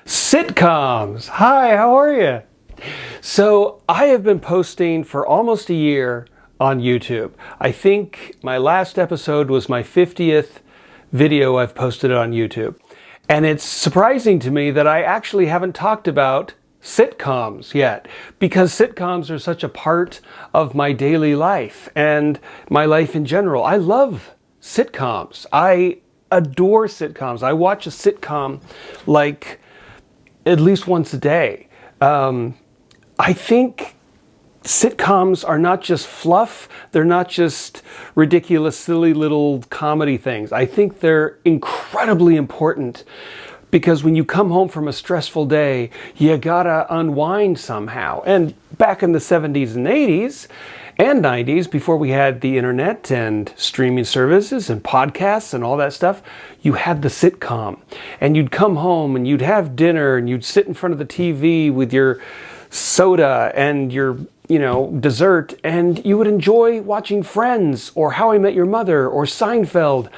Sitcoms! Hi, how are you? So I have been posting for almost a year on YouTube. I think my last episode was my 50th video I've posted on YouTube. And it's surprising to me that I actually haven't talked about sitcoms yet, because sitcoms are such a part of my daily life and my life in general. I love sitcoms. I adore sitcoms. I watch a sitcom like at least once a day. I think sitcoms are not just fluff. They're not just ridiculous, silly little comedy things. I think they're incredibly important because when you come home from a stressful day, you gotta unwind somehow. And back in the 70s and 80s and 90s, before we had the internet and streaming services and podcasts and all that stuff, you had the sitcom. And you'd come home and you'd have dinner and you'd sit in front of the TV with your soda and your dessert, and you would enjoy watching Friends or How I Met Your Mother or Seinfeld,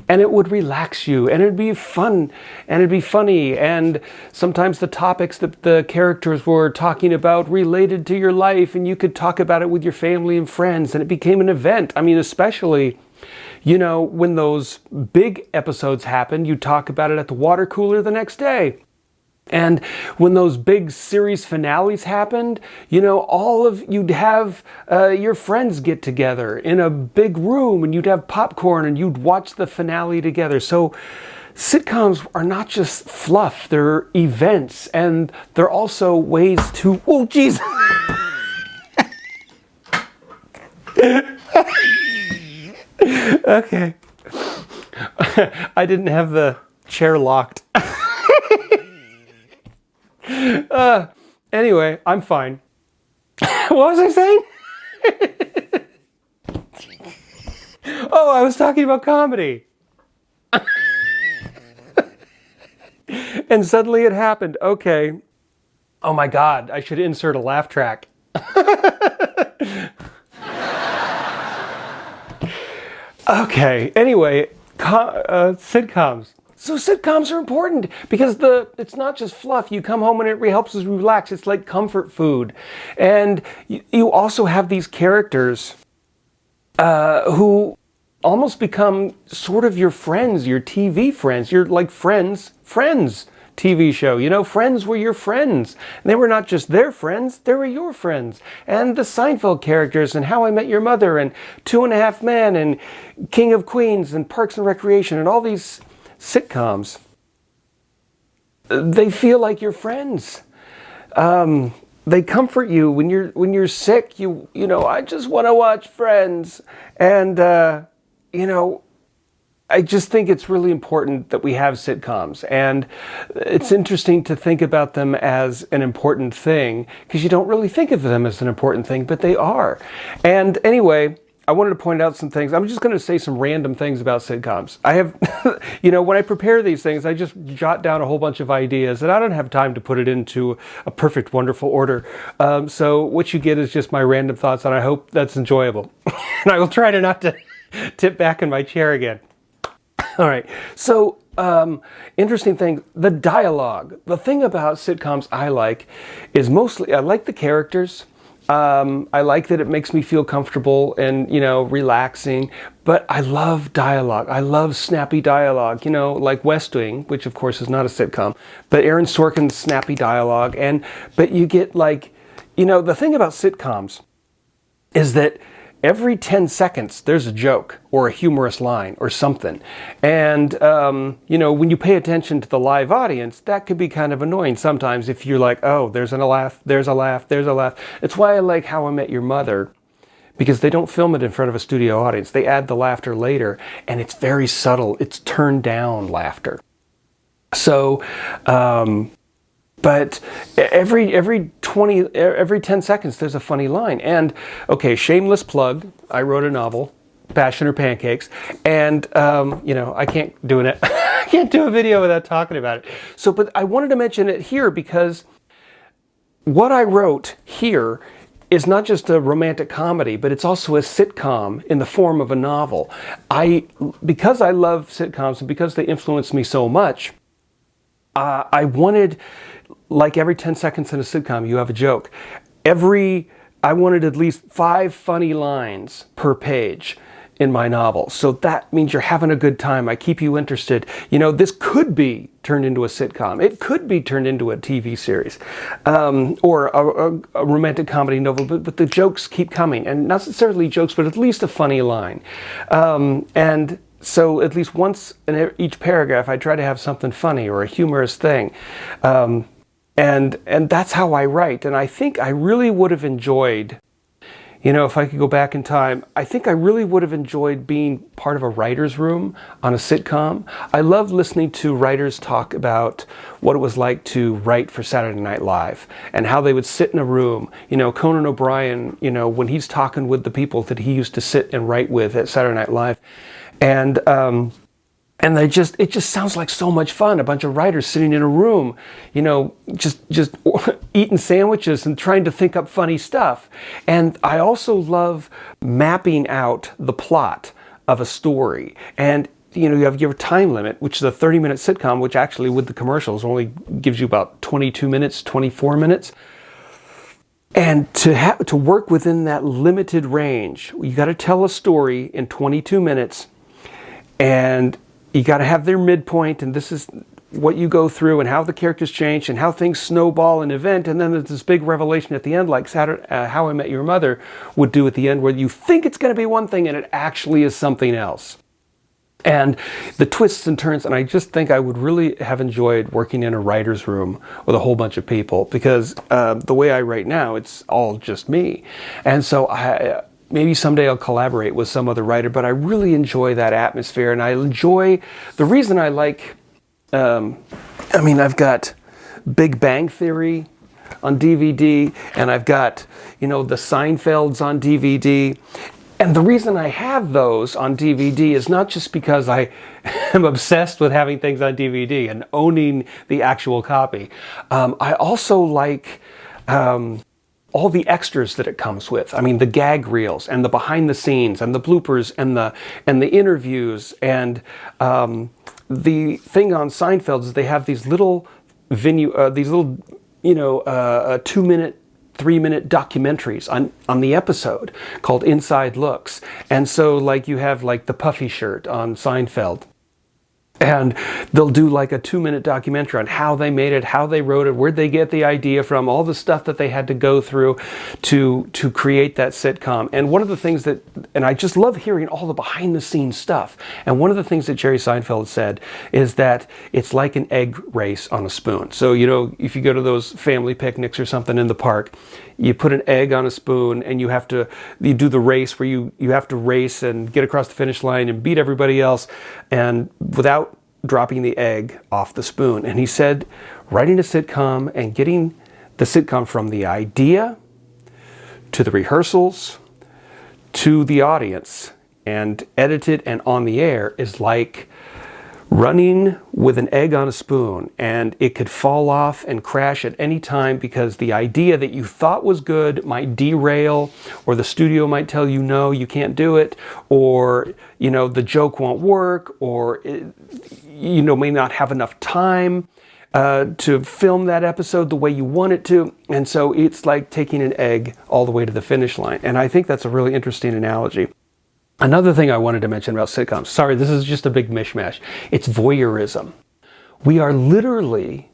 and it would relax you, and it'd be fun, and it'd be funny, and sometimes the topics that the characters were talking about related to your life, and you could talk about it with your family and friends, and it became an event. I mean, especially, when those big episodes happened, you'd talk about it at the water cooler the next day. And when those big series finales happened, you'd have your friends get together in a big room, and you'd have popcorn and you'd watch the finale together. So sitcoms are not just fluff, they're events, and they're also ways to, oh geez. Okay. I didn't have the chair locked. Anyway, I'm fine. What was I saying? Oh, I was talking about comedy. And suddenly it happened. Okay. Oh my God, I should insert a laugh track. Okay, anyway, sitcoms. So sitcoms are important because it's not just fluff. You come home and it helps us relax. It's like comfort food. And you also have these characters who almost become sort of your friends, your TV friends. You're like Friends TV show. Friends were your friends. And they were not just their friends, they were your friends. And the Seinfeld characters and How I Met Your Mother and 2.5 Men and King of Queens and Parks and Recreation and all these sitcoms, they feel like your friends. They comfort you when you're sick. I just want to watch Friends, and I just think it's really important that we have sitcoms, and it's interesting to think about them as an important thing because you don't really think of them as an important thing, but they are. And anyway, I wanted to point out some things. I'm just going to say some random things about sitcoms. I have, when I prepare these things, I just jot down a whole bunch of ideas, and I don't have time to put it into a perfect, wonderful order. So what you get is just my random thoughts, and I hope that's enjoyable. And I will try to not to tip back in my chair again. All right. So, interesting thing, the dialogue. The thing about sitcoms I like is I like the characters. I like that it makes me feel comfortable and, relaxing, but I love dialogue. I love snappy dialogue, like West Wing, which of course is not a sitcom, but Aaron Sorkin's snappy dialogue. But you get the thing about sitcoms is that every 10 seconds there's a joke or a humorous line or something. And, when you pay attention to the live audience, that could be kind of annoying sometimes if you're like, oh, there's a laugh, there's a laugh, there's a laugh. It's why I like How I Met Your Mother, because they don't film it in front of a studio audience. They add the laughter later, and it's very subtle. It's turned down laughter. So, but every 10 seconds, there's a funny line. And, okay, shameless plug, I wrote a novel, Passion or Pancakes, and, I can't do it. I can't do a video without talking about it. So, but I wanted to mention it here because what I wrote here is not just a romantic comedy, but it's also a sitcom in the form of a novel. Because I love sitcoms and because they influence me so much, I wanted, like every 10 seconds in a sitcom, you have a joke. I wanted at least 5 funny lines per page in my novel. So that means you're having a good time. I keep you interested. You know, this could be turned into a sitcom. It could be turned into a TV series, or a romantic comedy novel, but the jokes keep coming. And not necessarily jokes, but at least a funny line. And so at least once in each paragraph, I try to have something funny or a humorous thing. And that's how I write. And I think I really would have enjoyed, you know, if I could go back in time, I think I really would have enjoyed being part of a writer's room on a sitcom. I love listening to writers talk about what it was like to write for Saturday Night Live and how they would sit in a room. You know, Conan O'Brien, you know, when he's talking with the people that he used to sit and write with at Saturday Night Live. And it just sounds like so much fun. A bunch of writers sitting in a room, you know, just eating sandwiches and trying to think up funny stuff. And I also love mapping out the plot of a story. And, you know, you have your time limit, which is a 30-minute sitcom, which actually with the commercials only gives you about 22 minutes, 24 minutes. And to work within that limited range, you got to tell a story in 22 minutes, and you got to have their midpoint, and this is what you go through and how the characters change and how things snowball an event, and then there's this big revelation at the end, like How I Met Your Mother would do at the end, where you think it's going to be one thing and it actually is something else. And the twists and turns, and I just think I would really have enjoyed working in a writer's room with a whole bunch of people, because the way I write now, it's all just me. And so maybe someday I'll collaborate with some other writer, but I really enjoy that atmosphere, and I enjoy, the reason I like, I've got Big Bang Theory on DVD, and I've got, you know, the Seinfelds on DVD. And the reason I have those on DVD is not just because I am obsessed with having things on DVD and owning the actual copy. I also like all the extras that it comes with. I mean, the gag reels and the behind the scenes and the bloopers and the interviews. And the thing on Seinfeld is they have these little 2-minute, 3-minute documentaries on the episode called Inside Looks. And so like you have like the puffy shirt on Seinfeld, and they'll do like a 2-minute documentary on how they made it, how they wrote it, where'd they get the idea from, all the stuff that they had to go through to create that sitcom. And one of the things and I just love hearing all the behind the scenes stuff. And one of the things that Jerry Seinfeld said is that it's like an egg race on a spoon. So, you know, if you go to those family picnics or something in the park, you put an egg on a spoon and you do the race where you have to race and get across the finish line and beat everybody else, and without dropping the egg off the spoon. And he said, writing a sitcom and getting the sitcom from the idea to the rehearsals to the audience and edited and on the air is like running with an egg on a spoon, and it could fall off and crash at any time because the idea that you thought was good might derail, or the studio might tell you, no, you can't do it, or, you know, the joke won't work, or, may not have enough time to film that episode the way you want it to. And so it's like taking an egg all the way to the finish line. And I think that's a really interesting analogy. Another thing I wanted to mention about sitcoms, sorry, this is just a big mishmash. It's voyeurism. We are literally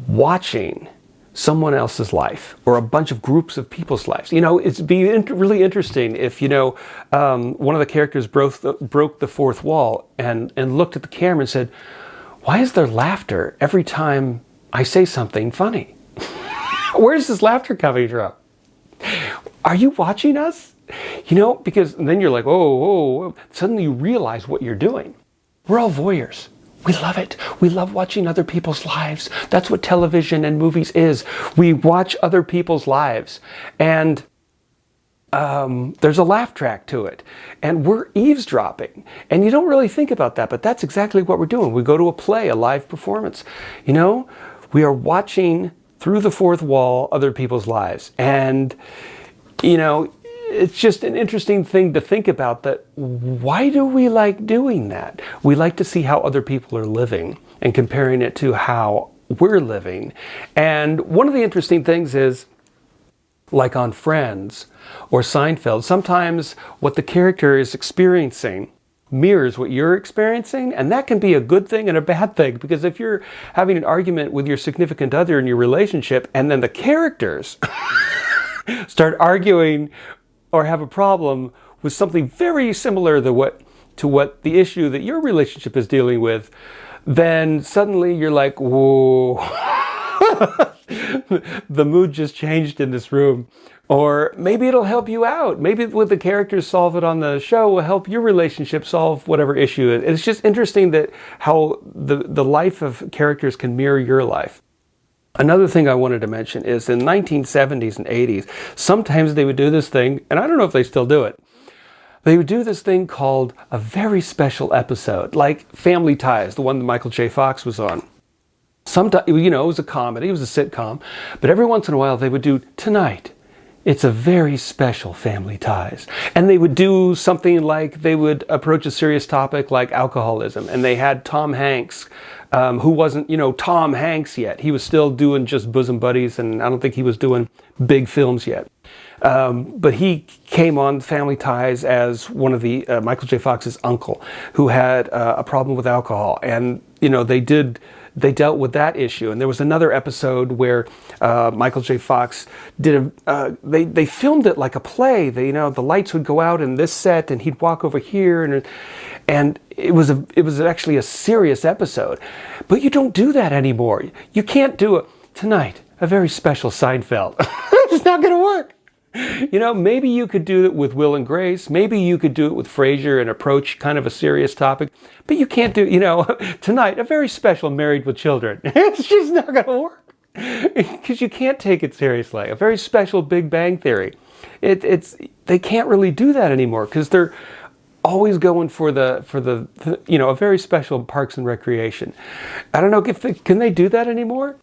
watching someone else's life or a bunch of groups of people's lives. You know, it'd be really interesting if, one of the characters broke the fourth wall and looked at the camera and said, why is there laughter every time I say something funny? Where's this laughter coming from? Are you watching us? You know, because then you're like, oh, suddenly you realize what you're doing. We're all voyeurs. We love it. We love watching other people's lives. That's what television and movies is. We watch other people's lives. And there's a laugh track to it. And we're eavesdropping. And you don't really think about that, but that's exactly what we're doing. We go to a play, a live performance. You know, we are watching through the fourth wall other people's lives. And, you know, it's just an interesting thing to think about, that why do we like doing that? We like to see how other people are living and comparing it to how we're living. And one of the interesting things is, like on Friends or Seinfeld, sometimes what the character is experiencing mirrors what you're experiencing, and that can be a good thing and a bad thing, because if you're having an argument with your significant other in your relationship and then the characters start arguing or have a problem with something very similar to what the issue that your relationship is dealing with, then suddenly you're like, whoa, the mood just changed in this room. Or maybe it'll help you out. Maybe with the characters solve it on the show will help your relationship solve whatever issue it is. It's just interesting that how the life of characters can mirror your life. Another thing I wanted to mention is in the 1970s and 80s, sometimes they would do this thing, and I don't know if they still do it. They would do this thing called a very special episode, like Family Ties, the one that Michael J. Fox was on. Sometimes, it was a comedy, it was a sitcom, but every once in a while they would do Tonight. It's a very special Family Ties. And they would do something like they would approach a serious topic like alcoholism. And they had Tom Hanks, who wasn't, Tom Hanks yet. He was still doing just Bosom Buddies, and I don't think he was doing big films yet. But he came on Family Ties as one of the Michael J. Fox's uncle who had a problem with alcohol. And, they dealt with that issue. And there was another episode where Michael J. Fox did they filmed it like a play. The lights would go out in this set and he'd walk over here, and it was actually a serious episode. But you don't do that anymore. You can't do Tonight, a very special Seinfeld. It's not going to work. Maybe you could do it with Will and Grace. Maybe you could do it with Frasier and approach kind of a serious topic. But you can't do, Tonight, a very special Married with Children. It's just not going to work. Because you can't take it seriously. A very special Big Bang Theory. They can't really do that anymore because they're always going for a very special Parks and Recreation. I don't know, can they do that anymore?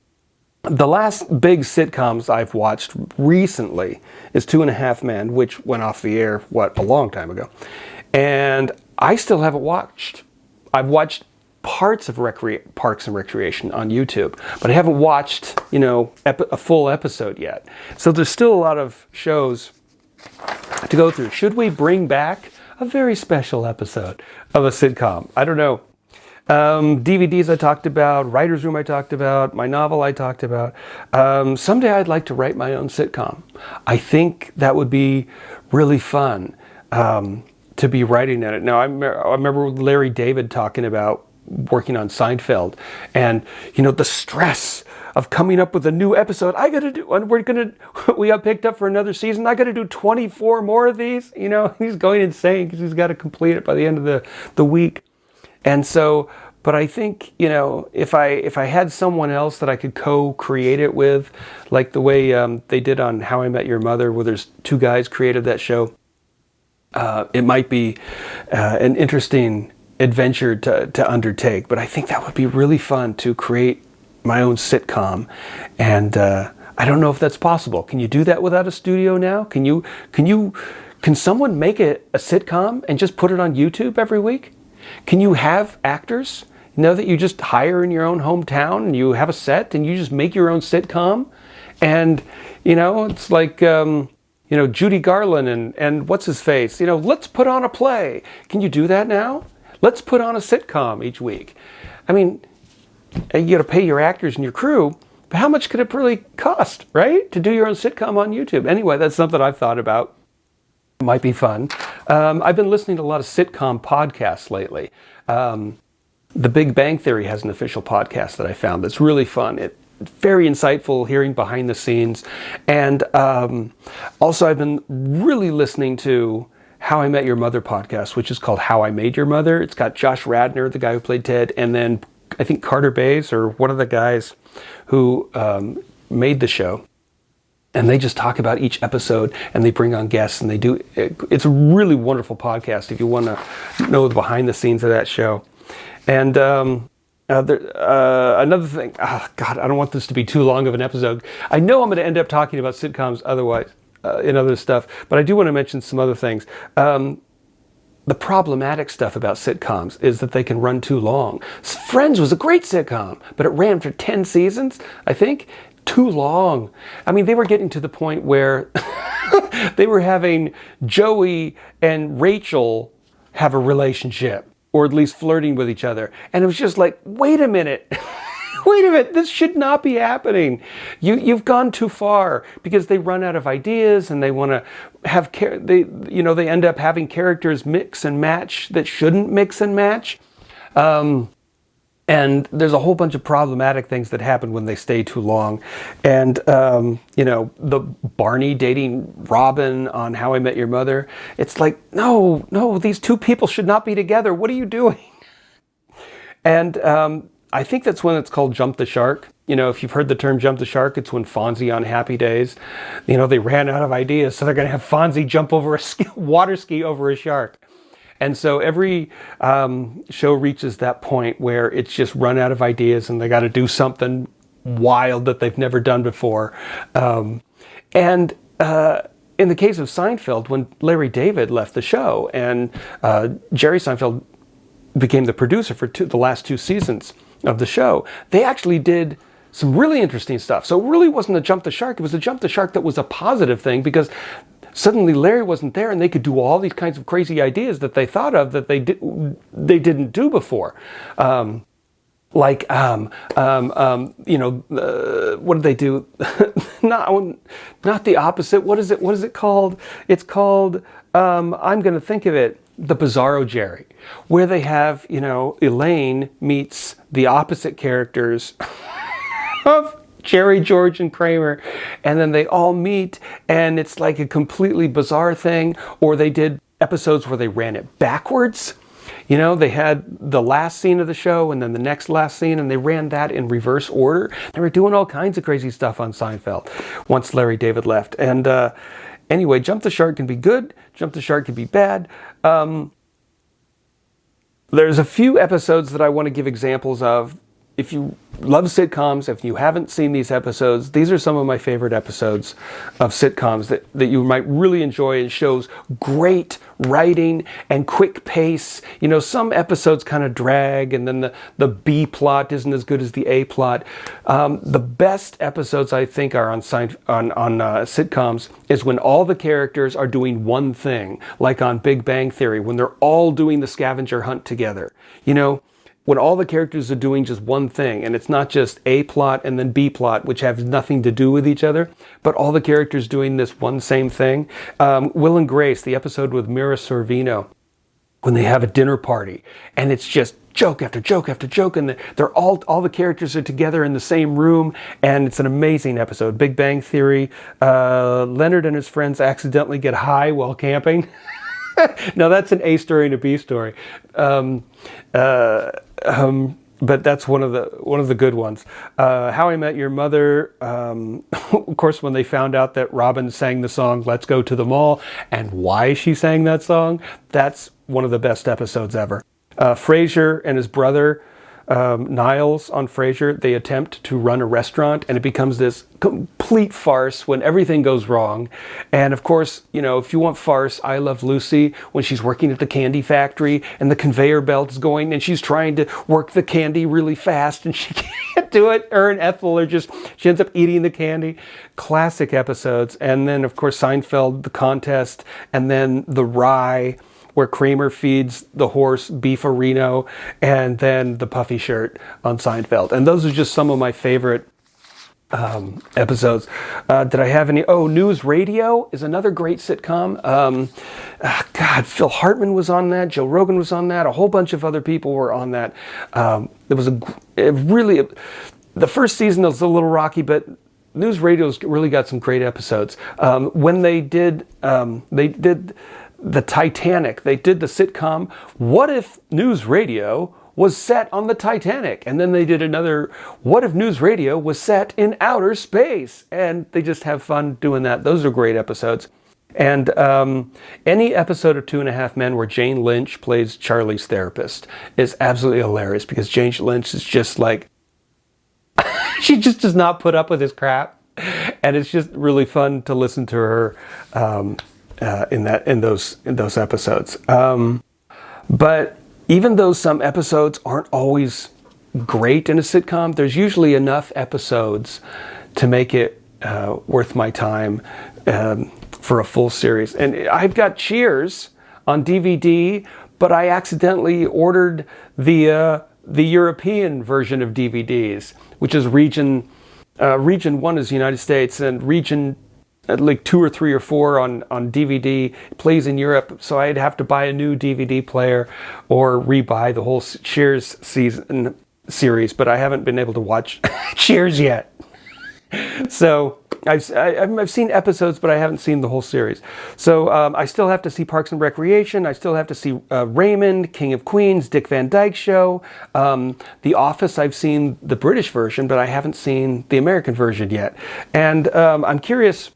The last big sitcoms I've watched recently is 2.5 Men, which went off the air, a long time ago. And I still haven't watched. I've watched parts of Parks and Recreation on YouTube, but I haven't watched, a full episode yet. So there's still a lot of shows to go through. Should we bring back a very special episode of a sitcom? I don't know. DVDs I talked about, writer's room I talked about, my novel I talked about. Someday I'd like to write my own sitcom. I think that would be really fun to be writing in it. Now, I remember Larry David talking about working on Seinfeld and, the stress of coming up with a new episode. We got picked up for another season. I got to do 24 more of these. He's going insane because he's got to complete it by the end of the week. And so, but I think, if I had someone else that I could co-create it with, like the way they did on How I Met Your Mother, where there's 2 guys created that show, it might be an interesting adventure to undertake. But I think that would be really fun to create my own sitcom. And I don't know if that's possible. Can you do that without a studio now? Can someone make a sitcom and just put it on YouTube every week? Can you have actors, that you just hire in your own hometown and you have a set and you just make your own sitcom? And, it's like, Judy Garland and what's his face, let's put on a play. Can you do that now? Let's put on a sitcom each week. I mean, you got to pay your actors and your crew, but how much could it really cost, right? To do your own sitcom on YouTube. Anyway, that's something I've thought about. It might be fun. I've been listening to a lot of sitcom podcasts lately. The Big Bang Theory has an official podcast that I found that's really fun. It's very insightful, hearing behind the scenes. And also I've been really listening to How I Met Your Mother podcast, which is called How I Made Your Mother. It's got Josh Radnor, the guy who played Ted, and then I think Carter Bays, or one of the guys who made the show. And they just talk about each episode, and they bring on guests, and it's a really wonderful podcast if you want to know the behind the scenes of that show. And another thing, God, I don't want this to be too long of an episode. I know I'm going to end up talking about sitcoms otherwise, in other stuff, but I do want to mention some other things. The problematic stuff about sitcoms is that they can run too long. Friends was a great sitcom, but it ran for 10 seasons, I think. Too long. I mean, they were getting to the point where they were having Joey and Rachel have a relationship, or at least flirting with each other. And it was just like, wait a minute. Wait a minute, this should not be happening. You've gone too far, because they run out of ideas and they want to have they end up having characters mix and match that shouldn't mix and match. And there's a whole bunch of problematic things that happen when they stay too long. And, the Barney dating Robin on How I Met Your Mother, it's like, no, these two people should not be together. What are you doing? And I think that's when it's called jump the shark. If you've heard the term jump the shark, it's when Fonzie on Happy Days, they ran out of ideas. So they're going to have Fonzie jump over a water ski over a shark. And so every show reaches that point where it's just run out of ideas and they got to do something wild that they've never done before. In the case of Seinfeld, when Larry David left the show and Jerry Seinfeld became the producer for the last 2 seasons of the show, they actually did some really interesting stuff. So it really wasn't a jump the shark. It was a jump the shark that was a positive thing, because suddenly Larry wasn't there and they could do all these kinds of crazy ideas that they thought of that they didn't do before. What did they do? Not the opposite. What is it called? It's called, I'm going to think of it, The Bizarro Jerry, where they have, Elaine meets the opposite characters of Jerry, George, and Kramer, and then they all meet, and it's like a completely bizarre thing. Or they did episodes where they ran it backwards. They had the last scene of the show and then the next last scene, and they ran that in reverse order. They were doing all kinds of crazy stuff on Seinfeld once Larry David left. And anyway, Jump the Shark can be good. Jump the Shark can be bad. There's a few episodes that I want to give examples of. If you love sitcoms, if you haven't seen these episodes, these are some of my favorite episodes of sitcoms that you might really enjoy. It shows great writing and quick pace. Some episodes kind of drag, and then the B plot isn't as good as the A plot. The best episodes, I think, are on sitcoms is when all the characters are doing one thing, like on Big Bang Theory, when they're all doing the scavenger hunt together. When all the characters are doing just one thing, and it's not just A plot and then B plot, which have nothing to do with each other, but all the characters doing this one same thing. Will and Grace, the episode with Mira Sorvino, when they have a dinner party, and it's just joke after joke after joke, and they're all the characters are together in the same room, and it's an amazing episode. Big Bang Theory, Leonard and his friends accidentally get high while camping. Now that's an A story and a B story. But that's one of the good ones. How I Met Your Mother, of course, when they found out that Robin sang the song "Let's Go to the Mall" and why she sang that song, that's one of the best episodes ever. Frasier and his brother Niles on Frasier, they attempt to run a restaurant, and it becomes this complete farce when everything goes wrong. And of course, if you want farce, I Love Lucy, when she's working at the candy factory and the conveyor belt is going and she's trying to work the candy really fast and she can't do it. Her and Ethel she ends up eating the candy. Classic episodes. And then of course Seinfeld, The Contest, and then The Rye, where Kramer feeds the horse beefarino, and then the puffy shirt on Seinfeld. And those are just some of my favorite episodes. Did I have any? News Radio is another great sitcom. Phil Hartman was on that. Joe Rogan was on that. A whole bunch of other people were on that. The first season was a little rocky, but News Radio's really got some great episodes. When they did the Titanic, they did the sitcom What If News Radio was set on the Titanic? And then they did another What If News Radio was set in outer space? And they just have fun doing that. Those are great episodes. And any episode of 2.5 Men where Jane Lynch plays Charlie's therapist is absolutely hilarious, because Jane Lynch is just like, she just does not put up with his crap. and it's just really fun to listen to her in those episodes. But even though some episodes aren't always great in a sitcom, there's usually enough episodes to make it worth my time for a full series. And I've got Cheers on DVD, but I accidentally ordered the European version of DVDs, which is region 1 is the United States, and region like 2 or 3 or 4 on DVD plays in Europe. So I'd have to buy a new DVD player or rebuy the whole Cheers series, but I haven't been able to watch Cheers yet. So I've seen episodes, but I haven't seen the whole series. So I still have to see Parks and Recreation. I still have to see Raymond, King of Queens, Dick Van Dyke Show. The Office, I've seen the British version, but I haven't seen the American version yet. And I'm curious,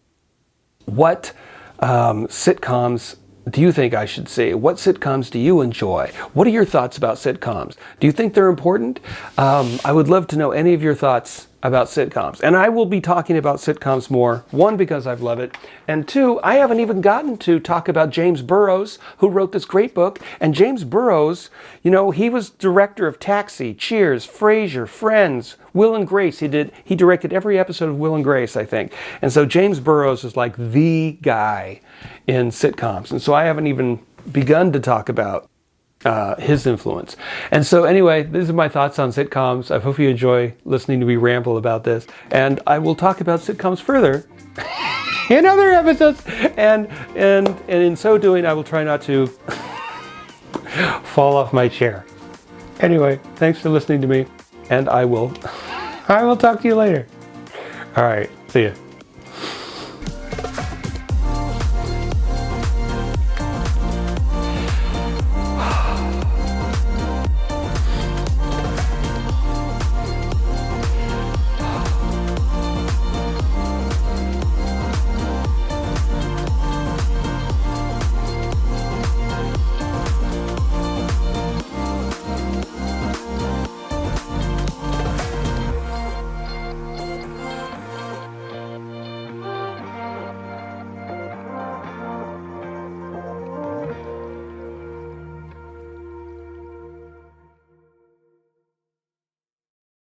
what sitcoms do you think I should see? What sitcoms do you enjoy? What are your thoughts about sitcoms? Do you think they're important? I would love to know any of your thoughts about sitcoms. And I will be talking about sitcoms more. 1, because I love it. And 2, I haven't even gotten to talk about James Burrows, who wrote this great book. And James Burrows, you know, he was director of Taxi, Cheers, Frasier, Friends, Will and Grace. He directed every episode of Will and Grace, I think. And so James Burrows is like the guy in sitcoms. And so I haven't even begun to talk about his influence. And so anyway, these are my thoughts on sitcoms. I hope you enjoy listening to me ramble about this. And I will talk about sitcoms further in other episodes. And in so doing, I will try not to fall off my chair. Anyway, thanks for listening to me. And I will talk to you later. All right, see ya.